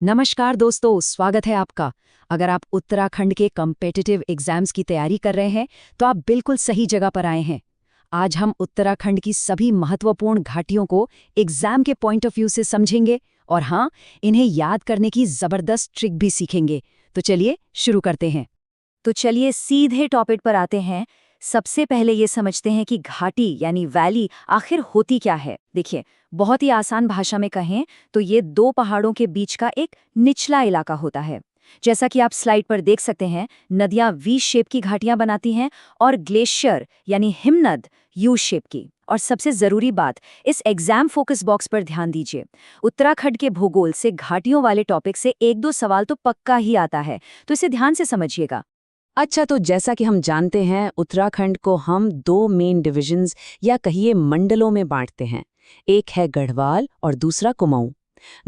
नमस्कार दोस्तों, स्वागत है आपका। अगर आप उत्तराखंड के कॉम्पिटिटिव एग्जाम्स की तैयारी कर रहे हैं तो आप बिल्कुल सही जगह पर आए हैं। आज हम उत्तराखंड की सभी महत्वपूर्ण घाटियों को एग्जाम के पॉइंट ऑफ व्यू से समझेंगे और हाँ, इन्हें याद करने की जबरदस्त ट्रिक भी सीखेंगे। तो चलिए शुरू करते हैं। तो चलिए सीधे टॉपिक पर आते हैं। सबसे पहले ये समझते हैं कि घाटी यानी वैली आखिर होती क्या है। देखिए, बहुत ही आसान भाषा में कहें तो ये दो पहाड़ों के बीच का एक निचला इलाका होता है। जैसा कि आप स्लाइड पर देख सकते हैं, नदियां वी शेप की घाटियां बनाती हैं और ग्लेशियर यानी हिमनद यू शेप की। और सबसे जरूरी बात, इस एग्जाम फोकस बॉक्स पर ध्यान दीजिए। उत्तराखंड के भूगोल से घाटियों वाले टॉपिक से एक दो सवाल तो पक्का ही आता है, तो इसे ध्यान से समझिएगा। अच्छा, तो जैसा कि हम जानते हैं, उत्तराखंड को हम दो मेन डिविजन्स या कहिए मंडलों में बांटते हैं। एक है गढ़वाल और दूसरा कुमाऊं।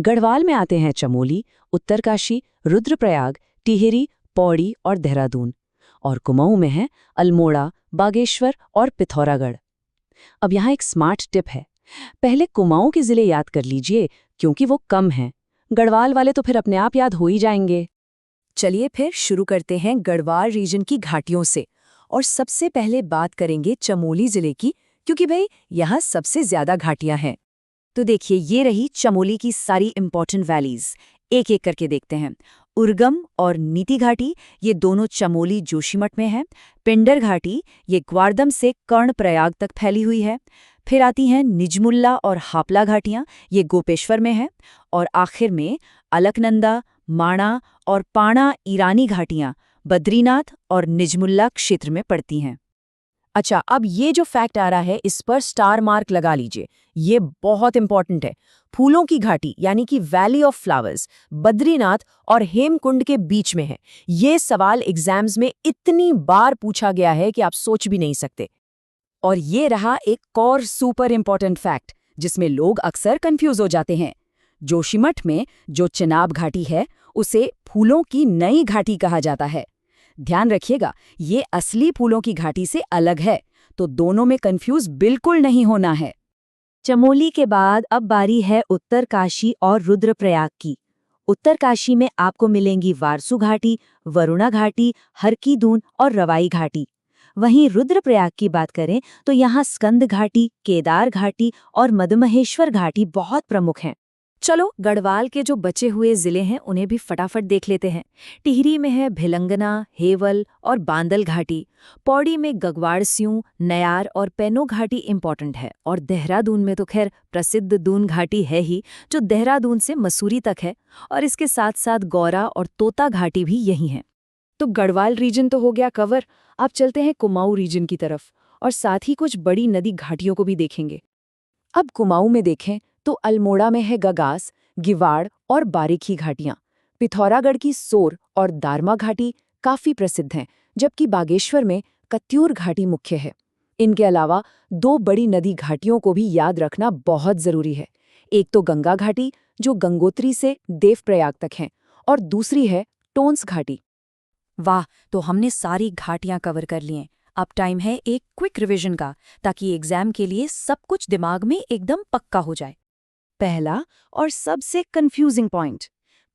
गढ़वाल में आते हैं चमोली, उत्तरकाशी, रुद्रप्रयाग, टिहरी, पौड़ी और देहरादून। और कुमाऊं में है अल्मोड़ा, बागेश्वर और पिथौरागढ़। अब यहाँ एक स्मार्ट टिप है। पहले कुमाऊं के जिले याद कर लीजिए, क्योंकि वो कम हैं। गढ़वाल वाले तो फिर अपने आप याद हो ही जाएंगे। चलिए फिर शुरू करते हैं गढ़वाल रीजन की घाटियों से। और सबसे पहले बात करेंगे चमोली जिले की, क्योंकि भाई यहाँ सबसे ज्यादा घाटियां हैं। तो देखिए, ये रही चमोली की सारी इंपॉर्टेंट वैलीज। एक एक करके देखते हैं। उर्गम और नीति घाटी, ये दोनों चमोली जोशीमठ में है। पिंडर घाटी, ये ग्वारदम से कर्णप्रयाग तक फैली हुई है। फिर आती हैं निजमुल्ला और हापला घाटियां, ये गोपेश्वर में है। और आखिर में अलकनंदा, माणा और पाणा ईरानी घाटियां बद्रीनाथ और निजमुल्ला क्षेत्र में पड़ती हैं। अच्छा, अब ये जो फैक्ट आ रहा है, इस पर स्टार मार्क लगा लीजिए। ये बहुत इंपॉर्टेंट है। फूलों की घाटी यानी कि वैली ऑफ फ्लावर्स बद्रीनाथ और हेमकुंड के बीच में है। ये सवाल एग्जाम्स में इतनी बार पूछा गया है कि आप सोच भी नहीं सकते। और ये रहा एक और सुपर इंपॉर्टेंट फैक्ट, जिसमें लोग अक्सर कंफ्यूज हो जाते हैं। जोशीमठ में जो चिनाब घाटी है, उसे फूलों की नई घाटी कहा जाता है। ध्यान रखिएगा, ये असली फूलों की घाटी से अलग है, तो दोनों में कंफ्यूज बिल्कुल नहीं होना है। चमोली के बाद अब बारी है उत्तरकाशी और रुद्रप्रयाग की। उत्तरकाशी में आपको मिलेंगी वारसू घाटी, वरुणा घाटी, हरकी-दून और रवाई घाटी। वहीं रुद्रप्रयाग की बात करें तो यहाँ स्कंद घाटी, केदार घाटी और मदमहेश्वर घाटी बहुत प्रमुख हैं। चलो, गढ़वाल के जो बचे हुए जिले हैं उन्हें भी फटाफट देख लेते हैं। टिहरी में है भिलंगना, हेवल और बांदल घाटी। पौड़ी में गगवाड़-स्यूं, नयार और पैनो घाटी इंपॉर्टेंट है। और देहरादून में तो खैर प्रसिद्ध दून घाटी है ही, जो देहरादून से मसूरी तक है। और इसके साथ साथ गौरा और तोता घाटी भी यही हैं। तो गढ़वाल रीजन तो हो गया कवर। आप चलते हैं कुमाऊं रीजन की तरफ, और साथ ही कुछ बड़ी नदी घाटियों को भी देखेंगे। अब कुमाऊं में देखें तो अल्मोड़ा में है गगास, गिवाड़ और बारिखी घाटियां। पिथौरागढ़ की सोर और दारमा घाटी काफी प्रसिद्ध हैं, जबकि बागेश्वर में कत्यूर घाटी मुख्य है। इनके अलावा दो बड़ी नदी घाटियों को भी याद रखना बहुत जरूरी है। एक तो गंगा घाटी, जो गंगोत्री से देवप्रयाग तक है, और दूसरी है टोंस घाटी। वाह, तो हमने सारी घाटियां कवर कर ली हैं। अब टाइम है एक क्विक रिवीजन का, ताकि एग्जाम के लिए सब कुछ दिमाग में एकदम पक्का हो जाए। पहला और सबसे कंफ्यूजिंग पॉइंट,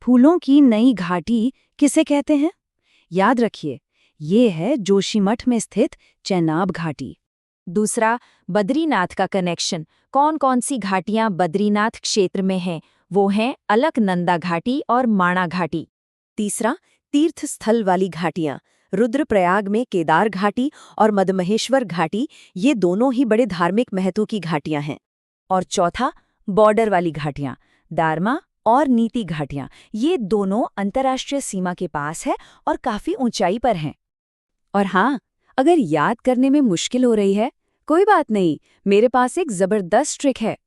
फूलों की नई घाटी किसे कहते हैं? याद रखिए, ये है जोशीमठ में स्थित चेनाब घाटी। दूसरा, बद्रीनाथ का कनेक्शन, कौन कौन सी घाटियां बद्रीनाथ क्षेत्र में हैं? वो हैं अलकनंदा घाटी और माणा घाटी। तीसरा, तीर्थ स्थल वाली घाटियां, रुद्रप्रयाग में केदार घाटी और मदमहेश्वर घाटी, ये दोनों ही बड़े धार्मिक महत्व की घाटियां हैं। और चौथा, बॉर्डर वाली घाटियां, दारमा और नीति घाटियां, ये दोनों अंतर्राष्ट्रीय सीमा के पास है और काफी ऊंचाई पर हैं। और हाँ, अगर याद करने में मुश्किल हो रही है, कोई बात नहीं, मेरे पास एक जबरदस्त ट्रिक है।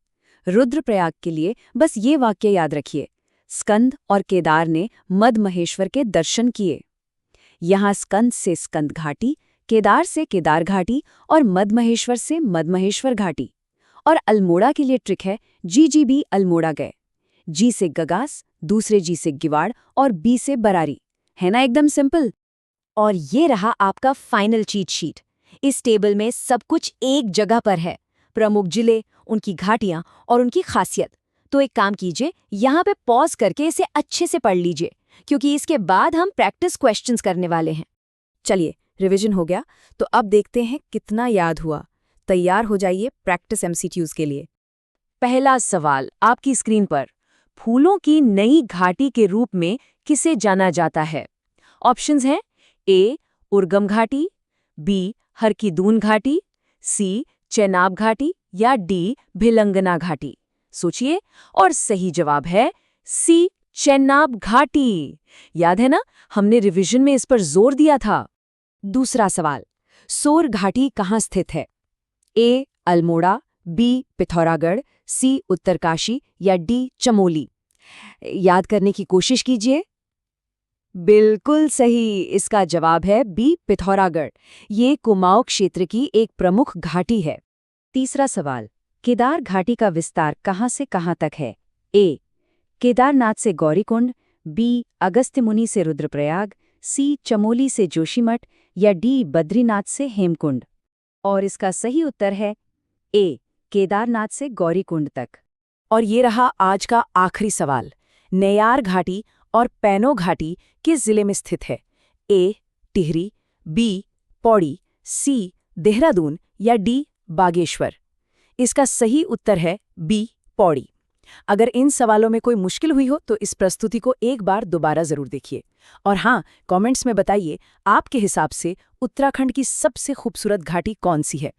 रुद्रप्रयाग के लिए बस ये वाक्य याद रखिए, स्कंद और केदार ने मदमहेश्वर के दर्शन किए। यहाँ स्कंद से स्कंद घाटी, केदार से केदार घाटी और मदमहेश्वर से मदमहेश्वर घाटी। और अल्मोड़ा के लिए ट्रिक है, जी बी अल्मोड़ा गए। जी से गगास, दूसरे जी से गिवाड़ और बी से बरारी। है ना एकदम सिंपल। और ये रहा आपका फाइनल चीट शीट। इस टेबल में सब कुछ एक जगह पर है, प्रमुख जिले, उनकी घाटियां और उनकी खासियत। तो एक काम कीजिए, यहाँ पे पॉज करके इसे अच्छे से पढ़ लीजिए, क्योंकि इसके बाद हम प्रैक्टिस क्वेश्चंस करने वाले हैं। चलिए, रिवीजन हो गया, तो अब देखते हैं कितना याद हुआ। तैयार हो जाइए प्रैक्टिस एमसीक्यूज के लिए। पहला सवाल आपकी स्क्रीन पर, फूलों की नई घाटी के रूप में किसे जाना जाता है? ऑप्शंस हैं ए उर्गम घाटी, बी हरकीदून घाटी, सी चेनाब घाटी या डी भिलंगना घाटी। सोचिए, और सही जवाब है सी चेनाब घाटी। याद है ना, हमने रिवीजन में इस पर जोर दिया था। दूसरा सवाल, सोर घाटी कहाँ स्थित है? ए अल्मोड़ा, बी पिथौरागढ़, सी उत्तरकाशी या डी चमोली। याद करने की कोशिश कीजिए। बिल्कुल सही, इसका जवाब है बी पिथौरागढ़। ये कुमाऊं क्षेत्र की एक प्रमुख घाटी है। तीसरा सवाल, केदार घाटी का विस्तार कहाँ से कहाँ तक है? ए केदारनाथ से गौरीकुंड, बी अगस्त्य मुनि से रुद्रप्रयाग, सी चमोली से जोशीमठ या डी बद्रीनाथ से हेमकुंड। और इसका सही उत्तर है ए केदारनाथ से गौरीकुंड तक। और ये रहा आज का आखिरी सवाल, नेयार घाटी और पैनो घाटी किस जिले में स्थित है? ए टिहरी, बी पौड़ी, सी देहरादून या डी बागेश्वर। इसका सही उत्तर है बी पौड़ी। अगर इन सवालों में कोई मुश्किल हुई हो तो इस प्रस्तुति को एक बार दोबारा जरूर देखिए। और हाँ, कमेंट्स में बताइए आपके हिसाब से उत्तराखंड की सबसे खूबसूरत घाटी कौन सी है।